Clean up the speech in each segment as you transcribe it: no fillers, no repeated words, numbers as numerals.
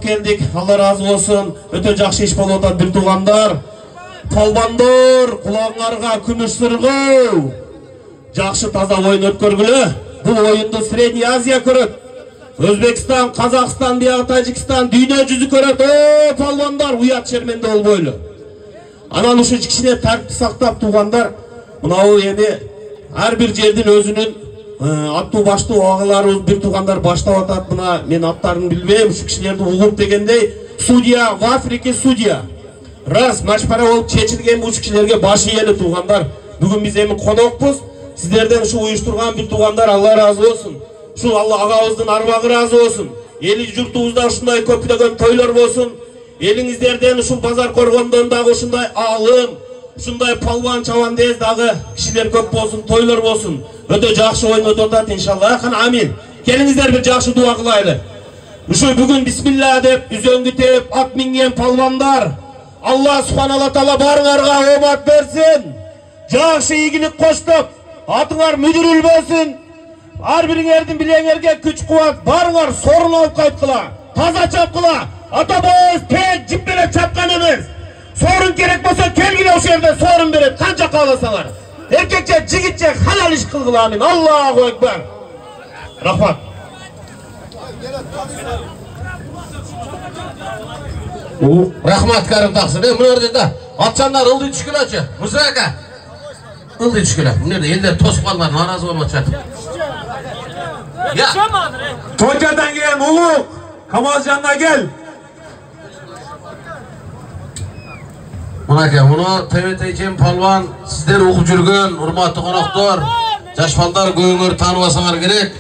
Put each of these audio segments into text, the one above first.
Geldik. Allah razı olsun. Öte жақсы iş болуп атат bir tuğanlar. Palbanдар, kulağınlarga күмүш сыргоо. Жақсы таза ойын өткөргүлө. Бул ойунду Средний Азия көрөт. Өзбекстан, Казакстан, Тажикстан дүйнө жүзү көрөт. О, palbanдар, уят шерменде болбойлу. Анан ушу кичине тартип сактап туғандар, мынау эми ар бир жердин өзүнүн аттуу баштуу агаларыбыз бир туғандар баштап атат. Мына мен аттарын билбейм, ушу кишилерди угуп дегендей, судья в Африке судья. Раз машпара болуп чечилген ушу кишилерге баш ийели туғандар. Бүгүн биз эми конокпуз. Сиздерден ушу уюштурган бир туғандар Алла разы болсун. Ушу Алла агабыздын арбагы разы болсун. Эли журтубузда ушундай көптөгөн тойлор болсун. Элиңиздерден ушул базар коргондон дагы ушундай алым, ушундай палван чабан дез дагы кишилер көп болсун, тойлор болсун. Өтө жакшы ойун өтүп атат иншалла. Кана амин. Келиңиздер бир жакшы дуа кылайлы. Ушу бүгүн бисмилла деп үзөңгү теп ат минген палвандар, Алла субханала таала барыңарга омат берсин. Жакшы ийгилик коштоп, атыңар мүдүрүлбөсүн. Ар бириңердин билеңерге күч кубат, барыңар сорун алып кайткыла, таза чапкыла. Ата бабабыз тек жип берет чапкан эмес. Сорун керек болсо келгиле ошол жерде сорун берет, канча кааласаңар. Эркекче, жигитче халал иш кылгыла амин. Аллаху экбар. Рахмат. Рахмат Карим Таксыр. Мына жерде да атчандар ылдый түшкүлөчү. Мырза ака. Ылдый түшкүлө. Мына жерде элдер тосуп калган, наразы болмочу. Я. Токадан келген улук, Камаз жанына кел. Мына муну ТВТ палван сиздер угуп жүргөн урматтуу коноктор, жаш балдар көбүңөр тааныбасаңар керек.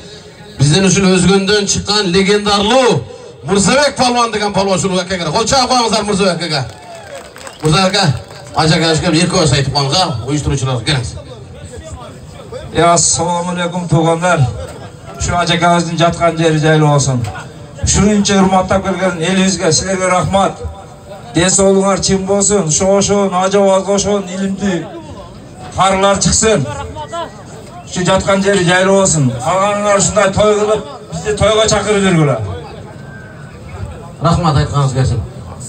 Бизден үчүн өзгөндөн чыккан легендарлуу Мырзабек палван деген палван ушул акеге. Кол чаап коюңуздар Мырзабек акеге. Мырза ака, ажакашка эркөөс айтып коюңуздар, уюштуруучулар келиңиз. Ассаламу алейкум туугандар. Ушу ажакабыздын жаткан жери жайлуу болсун. Ушунча урматтап келген элибизге силерге рахмат. Ден соолуңар чың болсун, ошон ажабазга ошон илимдүү карылар чыксын. Ушу жаткан жери жайлуу болсун. Калганыңар ушундай той кылып, бизди тойго чакырып жүргүлө. Рахмат айтканыңыз келсин.